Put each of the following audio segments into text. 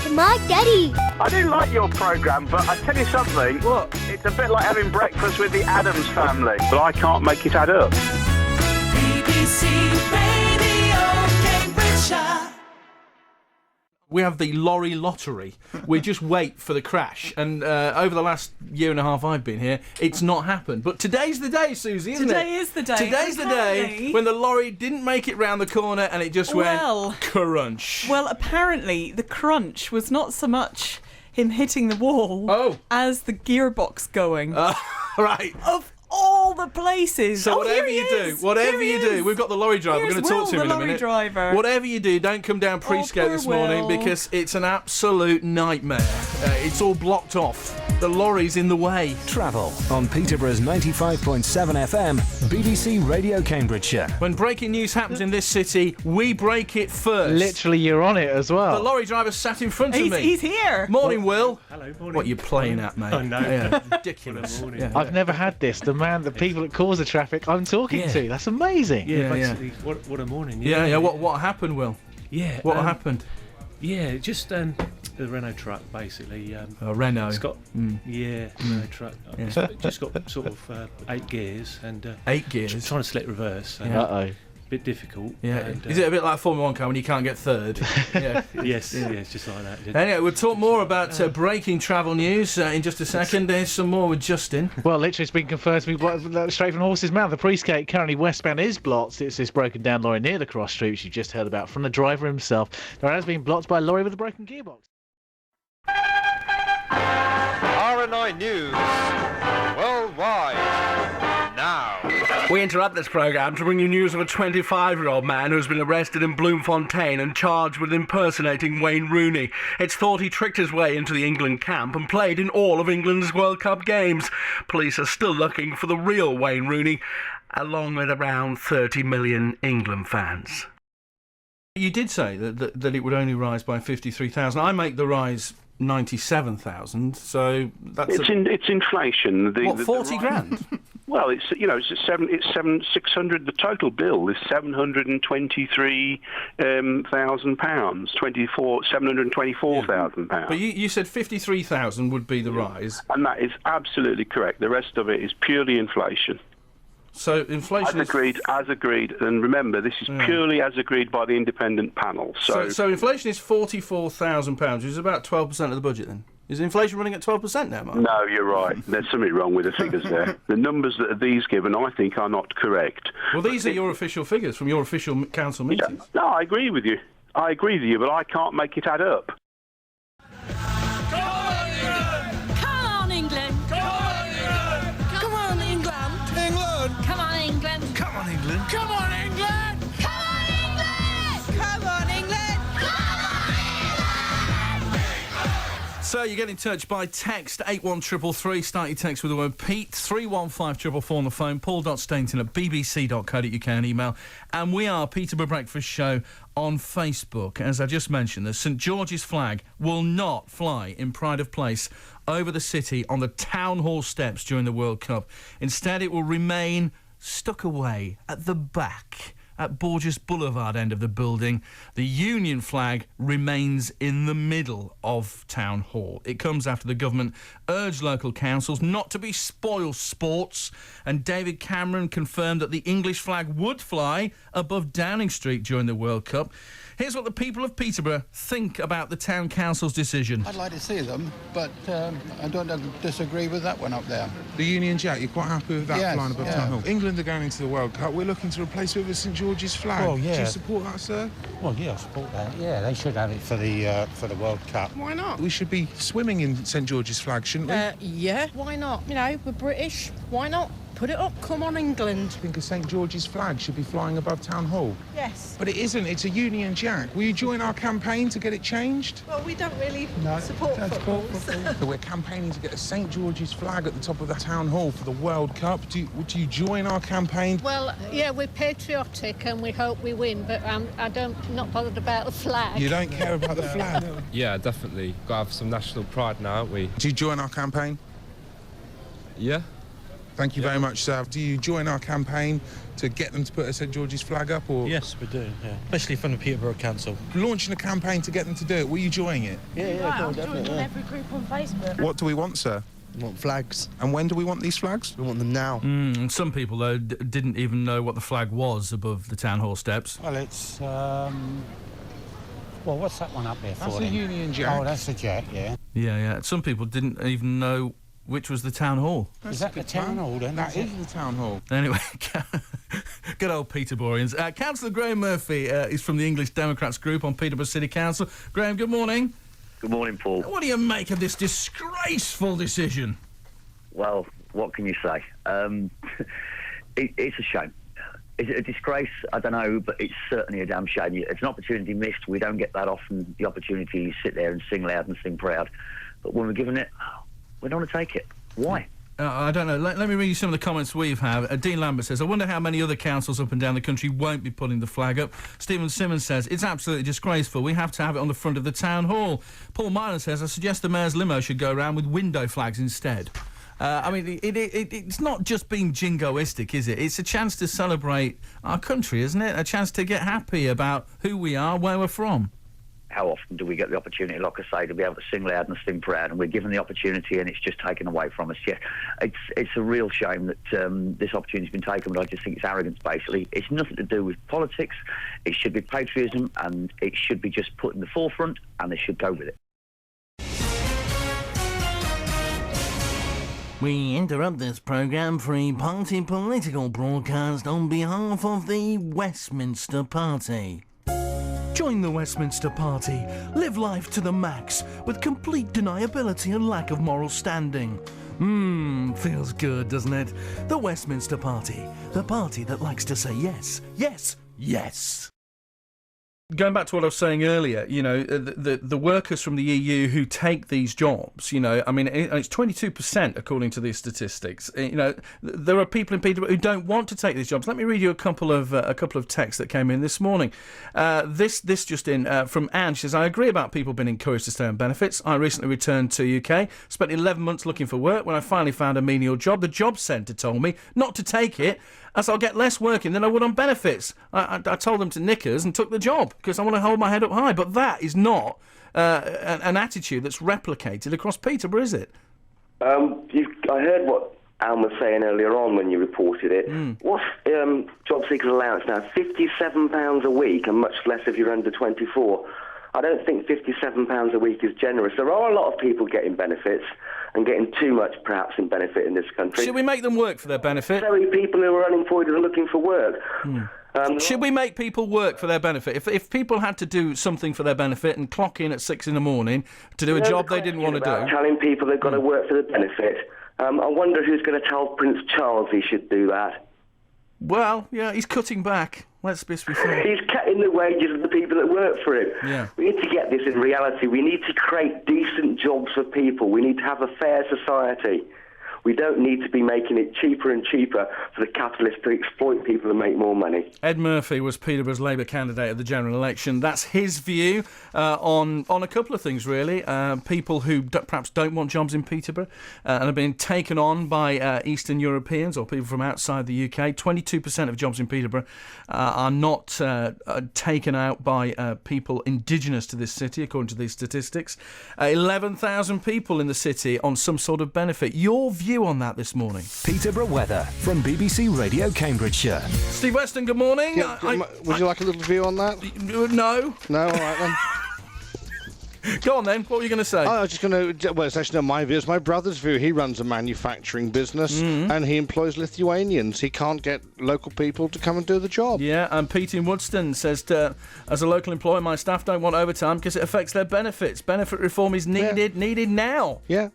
to my daddy. I do like your programme, but I tell you something. What? It's a bit like having breakfast with the Addams family, but I can't make it add up. BBC Radio Cambridgeshire. We have the lorry lottery. We just wait for the crash. And over the last year and a half I've been here, it's not happened. But today's the day, Susie, isn't it? Today is the day. Today's the day when the lorry didn't make it round the corner and it just went crunch. Well, apparently the crunch was not so much him hitting the wall as the gearbox going. Right. Of all the places. So whatever you do, we've got the lorry driver. We're going to talk to him in a minute. Driver. Whatever you do, don't come down pre-skate this morning because it's an absolute nightmare. It's all blocked off. The lorry's in the way. Travel on Peterborough's 95.7 FM, BBC Radio Cambridgeshire. When breaking news happens in this city, we break it first. Literally, you're on it as well. The lorry driver sat in front of me. He's here. Morning, Will. Hello, morning. What are you playing at, mate? I know. Yeah, ridiculous. Yeah. I've never had this. The people that cause the traffic I'm talking to. That's amazing. Yeah, basically, what a morning. Yeah. What happened, Will? Yeah. What happened? Yeah, just the Renault truck, basically. A Renault. It's got Renault truck. It's just got sort of 8 gears and 8 gears. Trying to select reverse. Uh-oh. Bit difficult. Yeah. And, is it a bit like Formula 1 car when you can't get third? Yeah. Yes, it's just like that. Anyway, we'll talk more about breaking travel news in just a second. There's some more with Justin. Well, literally, it's been confirmed to me straight from the horse's mouth. The pre-skate currently westbound is blocked. It's this broken down lorry near the cross street, which you just heard about from the driver himself. The road has been blocked by a lorry with a broken gearbox. RNI News Worldwide now. We interrupt this programme to bring you news of a 25-year-old man who's been arrested in Bloemfontein and charged with impersonating Wayne Rooney. It's thought he tricked his way into the England camp and played in all of England's World Cup games. Police are still looking for the real Wayne Rooney, along with around 30 million England fans. You did say that it would only rise by 53,000. I make the rise 97,000, so that's it's inflation. 40 grand? Well, it's 600. The total bill is £723,000. 724,000 pounds. But you said 53,000 would be the rise, and that is absolutely correct. The rest of it is purely inflation. So inflation as agreed, and remember, this is purely as agreed by the independent panel. So inflation is £44,000, which is about 12% of the budget. Then is inflation running at 12% now, Mark? No, you're right. There's something wrong with the figures there. The numbers that are these given, I think, are not correct. Well, these are your official figures from your official council meetings. Yeah. No, I agree with you. But I can't make it add up. Come on, England! Come on, England! Come on, England! Come on, England! Come on, England! So you get in touch by text 81333. Start your text with the word Pete. 315444 on the phone. Paul.Stainton at bbc.co.uk on email. And we are Peterborough Breakfast Show on Facebook. As I just mentioned, the St George's flag will not fly in pride of place over the city on the Town Hall steps during the World Cup. Instead, it will remain stuck away at the back at Borges Boulevard end of the building. The Union flag remains in the middle of Town Hall. It comes after the government urged local councils not to be spoil sports, and David Cameron confirmed that the English flag would fly above Downing Street during the World Cup. Here's what the people of Peterborough think about the town council's decision. I'd like to see them, but I don't disagree with that one up there. The Union Jack, you're quite happy with that flying above Town Hall? England are going into the World Cup. We're looking to replace it with a St George's flag. Well, yeah. Do you support that, sir? Well, yeah, I support that. Yeah, they should have it for the World Cup. Why not? We should be swimming in St George's flag, shouldn't we? Yeah, why not? You know, we're British. Why not? Put it up. Come on, England. I think a St George's flag should be flying above Town Hall. Yes. But it isn't. It's a Union Jack. Will you join our campaign to get it changed? Well, we don't really support football. So we're campaigning to get a St George's flag at the top of the Town Hall for the World Cup. Would you join our campaign? Well, yeah, we're patriotic and we hope we win, but I'm not bothered about the flag. You don't care about the flag? Yeah, definitely. Got to have some national pride now, haven't we? Do you join our campaign? Yeah. Thank you very much, sir. Do you join our campaign to get them to put a St George's flag up? Or Yes, we do, yeah. Especially from the Peterborough Council. launching a campaign to get them to do it? Were you enjoying it? I'm joining every group on Facebook. What do we want, sir? We want flags. And when do we want these flags? We want them now. And some people, though, didn't even know what the flag was above the town hall steps. Well, it's, well, what's that one up there for? That's a then? Union Jack. Oh, that's a Jack, yeah. Yeah. Some people didn't even know which was the town hall. Is that the town hall, then? That is the town hall. Anyway, good old Peterboreans. Councillor Graham Murphy is from the English Democrats group on Peterborough City Council. Graham, good morning. Good morning, Paul. What do you make of this disgraceful decision? Well, what can you say? It's a shame. Is it a disgrace? I don't know, but it's certainly a damn shame. It's an opportunity missed. We don't get that often, the opportunity to sit there and sing loud and sing proud. But when we're given it, we don't want to take it. Why? I don't know. Let me read you some of the comments we've had. Dean Lambert says, I wonder how many other councils up and down the country won't be putting the flag up. Stephen Simmons says, it's absolutely disgraceful. We have to have it on the front of the town hall. Paul Mylan says, I suggest the mayor's limo should go around with window flags instead. I mean, it's not just being jingoistic, is it? It's a chance to celebrate our country, isn't it? A chance to get happy about who we are, where we're from. How often do we get the opportunity, like I say, to be able to sing loud and sing proud, and we're given the opportunity and it's just taken away from us? Yeah, it's a real shame that this opportunity's been taken, but I just think it's arrogance, basically. It's nothing to do with politics. It should be patriotism, and it should be just put in the forefront, and they should go with it. We interrupt this programme for a party political broadcast on behalf of the Westminster Party. Join the Westminster Party. Live life to the max with complete deniability and lack of moral standing. Feels good, doesn't it? The Westminster Party. The party that likes to say yes, yes, yes. Going back to what I was saying earlier, you know, the workers from the EU who take these jobs, you know, I mean, it's 22% according to these statistics. You know, there are people in Peterborough who don't want to take these jobs. Let me read you a couple of texts that came in this morning. This just in from Anne. She says, I agree about people being encouraged to stay on benefits. I recently returned to UK, spent 11 months looking for work. When I finally found a menial job, the job centre told me not to take it, as I'll get less working than I would on benefits. I told them to knickers and took the job because I want to hold my head up high. But that is not an attitude that's replicated across Peterborough, is it? I heard what Alan was saying earlier on when you reported it. What's job seekers allowance now? £57 a week, and much less if you're under 24. I don't think £57 a week is generous. There are a lot of people getting benefits and getting too much, perhaps, in benefit in this country. Should we make them work for their benefit? There are people who are unemployed and looking for work. Should we make people work for their benefit? If people had to do something for their benefit and clock in at 6 in the morning to do a job they didn't want to do... telling people they've got to work for the benefit. I wonder who's going to tell Prince Charles he should do that. Well, yeah, he's cutting back. Let's be fair. He's cutting the wages of the people that work for him. Yeah. We need to get this in reality. We need to create decent jobs for people. We need to have a fair society. We don't need to be making it cheaper and cheaper for the capitalists to exploit people and make more money. Ed Murphy was Peterborough's Labour candidate at the general election. That's his view on a couple of things, really. People who perhaps don't want jobs in Peterborough and are being taken on by Eastern Europeans or people from outside the UK. 22% of jobs in Peterborough are not taken out by people indigenous to this city, according to these statistics. 11,000 people in the city on some sort of benefit. Your view on that this morning? Peterborough weather from BBC Radio Cambridgeshire. Steve Weston, good morning. Yeah, would you like a little view on that? No. No, all right then. Go on then, what were you going to say? I was just going to, well, it's actually not my view, it's my brother's view. He runs a manufacturing business and he employs Lithuanians. He can't get local people to come and do the job. Yeah, and Pete in Woodston says, as a local employer, my staff don't want overtime because it affects their benefits. Benefit reform is needed now. Yeah.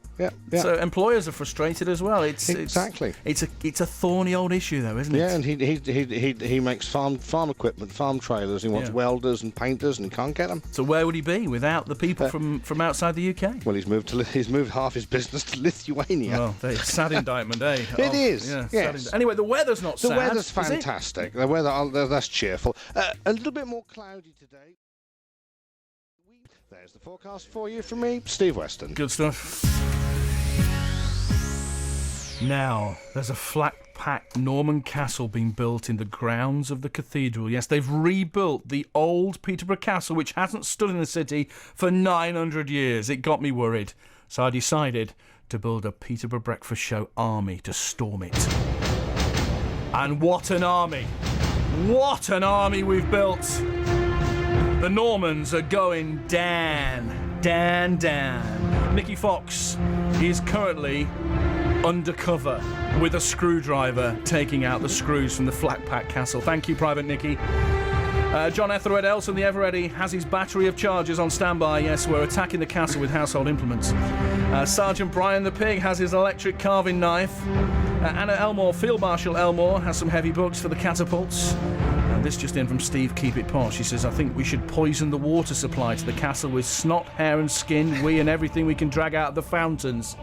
So employers are frustrated as well. Exactly. It's a thorny old issue though, isn't it? Yeah, and he makes farm equipment, farm trailers. He wants welders and painters, and he can't get them. So where would he be without the people from outside the UK? Well, he's moved half his business to Lithuania. Oh, sad indictment, eh? It is. Yeah, yes. Anyway, the weather's not sad. The weather's fantastic. The weather, that's cheerful. A little bit more cloudy today. There's the forecast for you from me, Steve Weston. Good stuff. Now, there's a flat-pack Norman castle being built in the grounds of the cathedral. Yes, they've rebuilt the old Peterborough Castle, which hasn't stood in the city for 900 years. It got me worried. So I decided to build a Peterborough Breakfast Show army to storm it. And what an army! What an army we've built! The Normans are going Dan. Nicky Fox is currently undercover with a screwdriver taking out the screws from the flat-pack castle. Thank you, Private Nicky. John Ethered Elson, the ever-ready, has his battery of charges on standby. Yes, we're attacking the castle with household implements. Sergeant Brian the Pig has his electric carving knife. Anna Elmore, Field Marshal Elmore, has some heavy books for the catapults. This just in from Steve Keep It Posh. He says, I think we should poison the water supply to the castle with snot, hair and skin, wee and everything we can drag out of the fountains.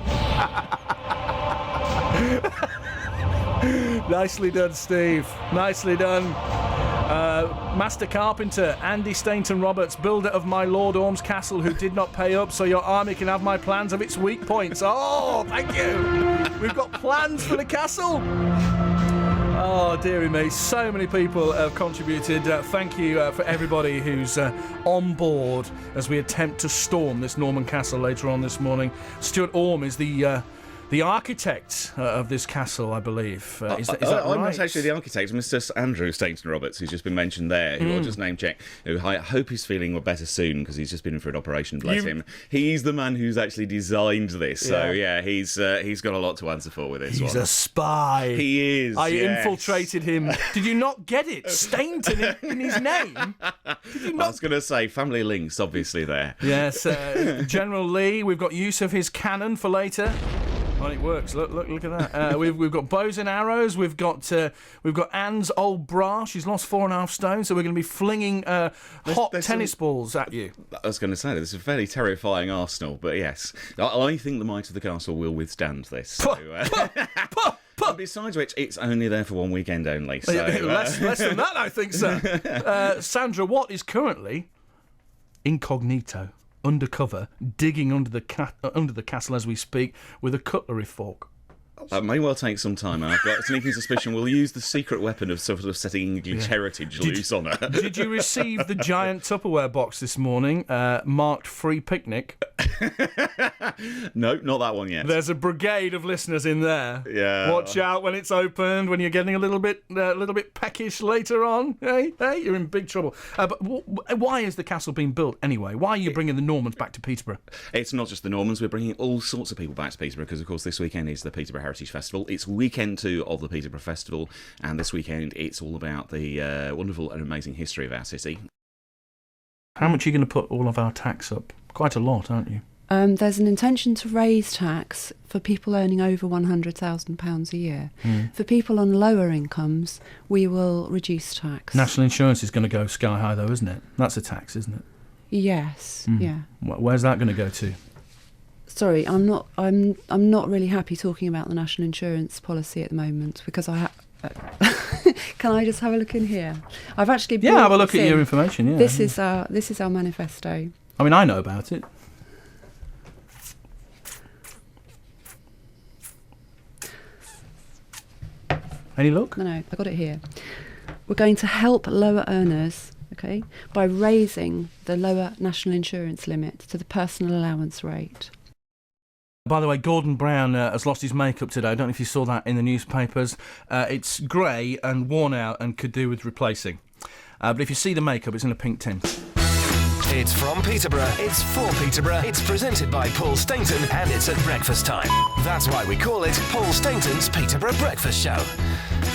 Nicely done, Steve. Nicely done. Master Carpenter, Andy Stainton Roberts, builder of my Lord Orm's castle, who did not pay up so your army can have my plans of its weak points. Oh, thank you. We've got plans for the castle. Oh, dearie me, so many people have contributed. Thank you for everybody who's on board as we attempt to storm this Norman castle later on this morning. Stuart Orme is the architect of this castle, I believe. Is that right? I'm not actually the architect. Mr. Andrew Stainton Roberts, who's just been mentioned there, who I'll just name check, who I hope he's feeling better soon because he's just been in for an operation, bless him. He's the man who's actually designed this. So, yeah, he's got a lot to answer for with this one. He's a spy. He is, I infiltrated him. Did you not get it? Stainton in his name? Did you not? I was going to say, family links, obviously, there. Yes, General Lee, we've got use of his cannon for later. Well, it works. Look at that. We've got bows and arrows. We've got Anne's old bra. She's lost 4.5 stone, so we're going to be flinging hot tennis balls at you. I was going to say, this is a fairly terrifying arsenal, but yes. I think the might of the castle will withstand this. So, besides which, it's only there for one weekend only. So, less than that, I think, sir. Sandra Watt is currently incognito, undercover, digging under the castle as we speak with a cutlery fork. That may well take some time, and I've got a sneaking suspicion we'll use the secret weapon of sort of setting English heritage loose on her. Did you receive the giant Tupperware box this morning, marked free picnic? No, not that one yet. There's a brigade of listeners in there. Yeah. Watch out when it's opened, when you're getting a little bit peckish later on. Hey, you're in big trouble. But why is the castle being built anyway? Why are you bringing the Normans back to Peterborough? It's not just the Normans. We're bringing all sorts of people back to Peterborough because, of course, this weekend is the Peterborough Heritage Festival. It's weekend 2 of the Peterborough Festival, and this weekend it's all about the wonderful and amazing history of our city. How much are you going to put all of our tax up? Quite a lot, aren't you? There's an intention to raise tax for people earning over £100,000 a year. For people on lower incomes, we will reduce tax. National insurance is going to go sky high, though, isn't it? That's a tax, isn't it? Yes. Yeah. Where's that going to go to? Sorry, I'm not really happy talking about the national insurance policy at the moment because I can I just have a look in here? I've actually have a look at your information. Yeah, this is our manifesto. I mean, I know about it. Any look? No, I got it here. We're going to help lower earners, okay, by raising the lower national insurance limit to the personal allowance rate. By the way, Gordon Brown has lost his makeup today. I don't know if you saw that in the newspapers. It's grey and worn out and could do with replacing. But if you see the makeup, it's in a pink tint. It's from Peterborough, it's for Peterborough, it's presented by Paul Stainton, and it's at breakfast time. That's why we call it Paul Stainton's Peterborough Breakfast Show.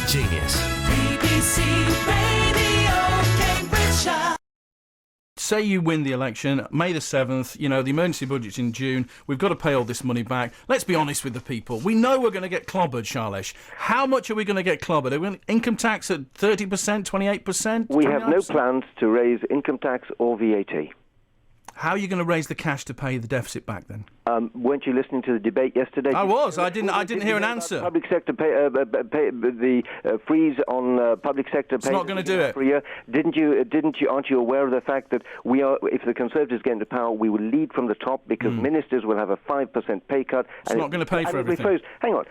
Genius. BBC Radio Cambridgeshire. Say you win the election, May the 7th, the emergency budget's in June, we've got to pay all this money back. Let's be honest with the people. We know we're going to get clobbered, Charlesh. How much are we going to get clobbered? Are we going to income tax at 30%, 28%? We have no plans to raise income tax or VAT. How are you going to raise the cash to pay the deficit back then? Weren't you listening to the debate yesterday? I was. I didn't hear an answer. Public sector the freeze on public sector. It's not going to do it. For a year. Didn't you? Aren't you aware of the fact that we are? If the Conservatives get into power, we will lead from the top because ministers will have a 5% pay cut. It's not going to pay for everything. Hang on.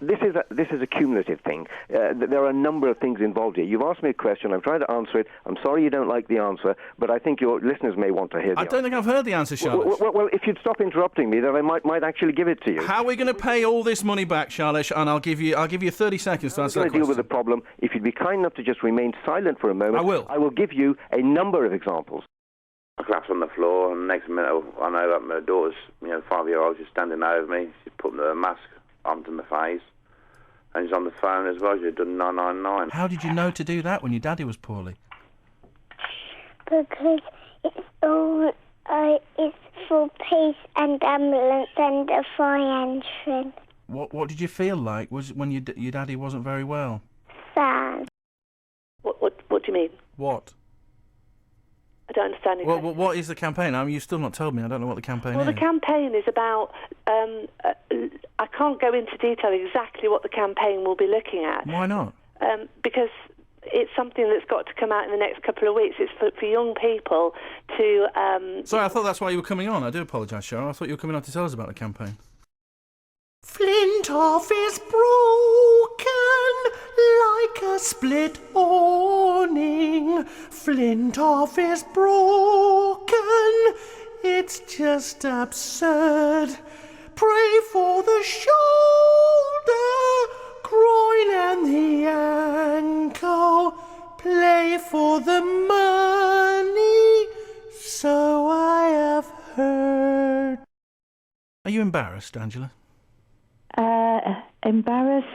This is a cumulative thing. There are a number of things involved here. You've asked me a question. I'm trying to answer it. I'm sorry you don't like the answer, but I think your listeners may want to hear the answer. I don't think I've heard the answer, Charlotte. Well, if you'd stop interrupting me, then I might actually give it to you. How are we going to pay all this money back, Charlotte? And I'll give you 30 seconds to answer that question. I'm going to deal with the problem. If you'd be kind enough to just remain silent for a moment, I will give you a number of examples. I collapsed on the floor, and the next minute I know that my daughter's, 5-year-old, just standing over me. She put the mask onto my face, and she's on the phone as well. She'd done 999. How did you know to do that when your daddy was poorly? Because it's for police and ambulance and a fire entrance. What did you feel like when your daddy wasn't very well? Sad. What do you mean? What? I don't understand. Well, what is the campaign? I mean, you've still not told me. I don't know what the campaign is. Well, the campaign is about... I can't go into detail exactly what the campaign will be looking at. Why not? Because it's something that's got to come out in the next couple of weeks. It's for young people to... Sorry, I thought that's why you were coming on. I do apologise, Cheryl. I thought you were coming on to tell us about the campaign. Flintoff is broken like a split awning. Flintoff is broken, it's just absurd. Pray for the shoulder, groin and the ankle. Play for the money, so I have heard. Are you embarrassed, Angela? Embarrassed.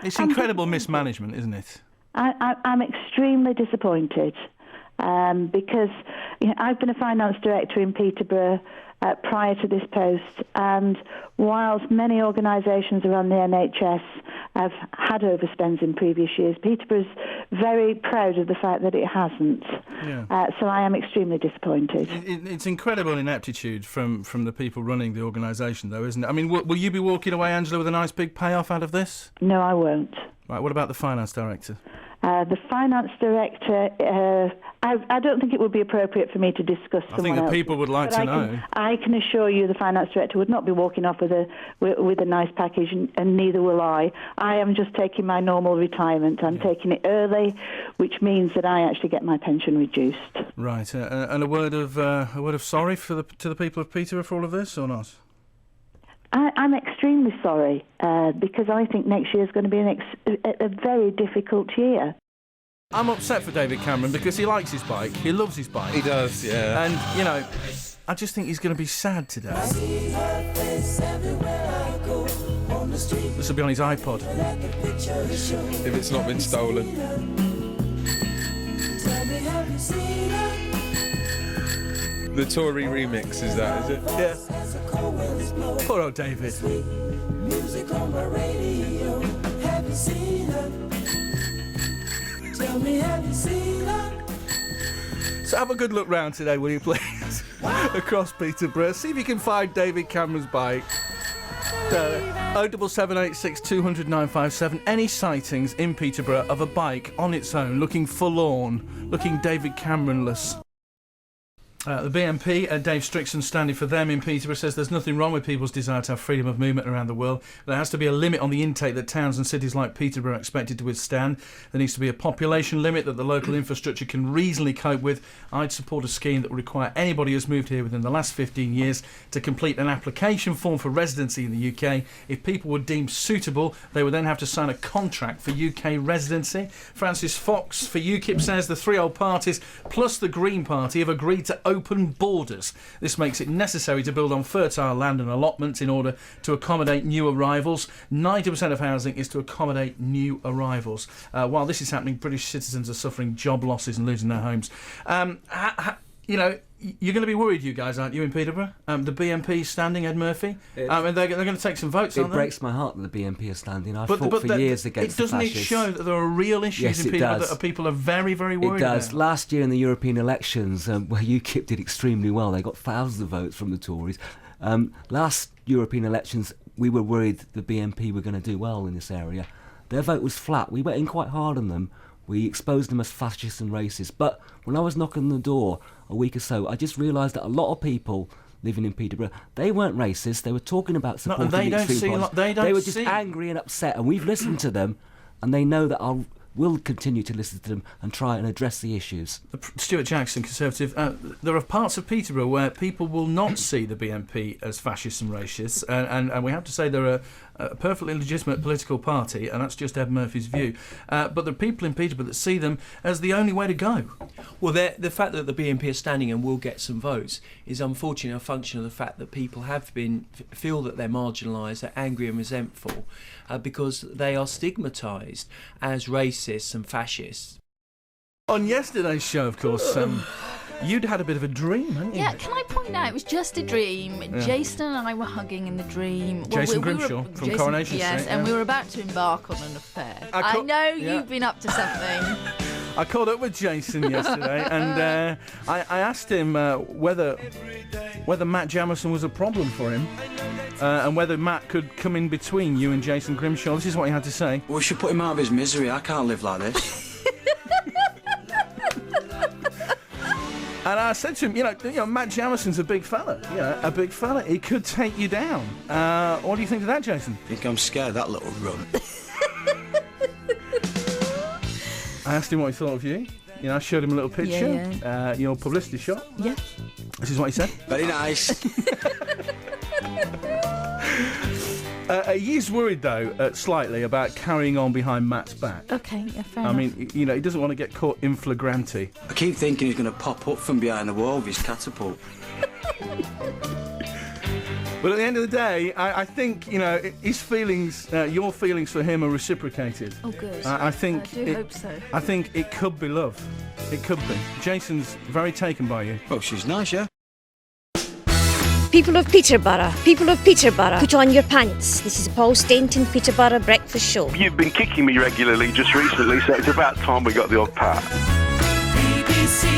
It's incredible mismanagement, isn't it? I'm extremely disappointed because I've been a finance director in Peterborough prior to this post, and whilst many organisations around the NHS have had overspends in previous years, Peterborough's very proud of the fact that it hasn't. Yeah. So I am extremely disappointed. It's incredible ineptitude from the people running the organisation, though, isn't it? I mean, will you be walking away, Angela, with a nice big payoff out of this? No, I won't. Right, what about the finance director? The finance director, I don't think it would be appropriate for me to discuss someone else. I think the people would like to know. I can assure you the finance director would not be walking off with a nice package, and neither will I. I am just taking my normal retirement. I'm taking it early, which means that I actually get my pension reduced. Right, and a word of sorry to the people of Peterborough for all of this, or not? I'm extremely sorry because I think next year is going to be a very difficult year. I'm upset for David Cameron because he likes his bike. He loves his bike. He does, yeah. And, I just think he's going to be sad today. This will be on his iPod. If it's not been stolen. The Tory remix, is that, is it? Yeah. Poor old David. Music on my radio. Have you seen her? Tell me, have you seen her? So have a good look round today, will you please? Across Peterborough. See if you can find David Cameron's bike. 07786 200 957. Any sightings in Peterborough of a bike on its own, looking forlorn, looking David Cameron-less? The BNP, Dave Strickson, standing for them in Peterborough, says there's nothing wrong with people's desire to have freedom of movement around the world. There has to be a limit on the intake that towns and cities like Peterborough are expected to withstand. There needs to be a population limit that the local infrastructure can reasonably cope with. I'd support a scheme that would require anybody who's moved here within the last 15 years to complete an application form for residency in the UK. If people were deemed suitable, they would then have to sign a contract for UK residency. Francis Fox for UKIP says the three old parties plus the Green Party have agreed to open borders. This makes it necessary to build on fertile land and allotments in order to accommodate new arrivals. 90% of housing is to accommodate new arrivals. While this is happening, British citizens are suffering job losses and losing their homes. You're going to be worried, you guys, aren't you, in Peterborough? The BNP standing, Ed Murphy. They're going to take some votes, aren't they? It breaks my heart that the BNP are standing. I've fought for years against the fascists. Doesn't it show that there are real issues in Peterborough that people are very, very worried about? It does. Last year in the European elections, where UKIP did extremely well, they got thousands of votes from the Tories. Last European elections, we were worried the BNP were going to do well in this area. Their vote was flat. We went in quite hard on them. We exposed them as fascist and racist. But when I was knocking on the door a week or so, I just realised that a lot of people living in Peterborough, they weren't racist. They were talking about supporting the extreme parties. They were just angry and upset, and we've listened to them, and they know that we'll continue to listen to them and try and address the issues. Stuart Jackson, Conservative. There are parts of Peterborough where people will not see the BNP as fascist and racist, and we have to say they're a perfectly legitimate political party, and that's just Ed Murphy's view. But there are people in Peterborough that see them as the only way to go. Well, the fact that the BNP is standing and will get some votes is unfortunately a function of the fact that people feel that they're marginalised, they're angry and resentful, because they are stigmatised as racists and fascists. On yesterday's show, of course, you'd had a bit of a dream, hadn't you? Yeah, can I point out, it was just a dream. Yeah. Jason and I were hugging in the dream. Jason Grimshaw from Coronation Street. Yes, and we were about to embark on an affair. I know you've been up to something. I caught up with Jason yesterday, and I asked him whether Matt Jamison was a problem for him, and whether Matt could come in between you and Jason Grimshaw. This is what he had to say. We should put him out of his misery. I can't live like this. And I said to him, you know, Matt Jamison's a big fella. A big fella. He could take you down. What do you think of that, Jason? I think I'm scared of that little runt. I asked him what he thought of you. You know, I showed him a little picture. Yeah. Your publicity shot. Yeah. This is what he said. Very nice. He is worried, though, slightly about carrying on behind Matt's back. Okay, yeah, fair enough. I mean, you know, he doesn't want to get caught in flagranti. I keep thinking he's going to pop up from behind the wall with his catapult. But at the end of the day, I think, you know, his feelings, your feelings for him are reciprocated. Oh, good. I think. I do hope so. I think it could be love. It could be. Jason's very taken by you. Well, she's nice, yeah? People of Peterborough, put on your pants. This is a Paul Stainton Peterborough breakfast show. You've been kicking me regularly just recently, so it's about time we got the odd pat. BBC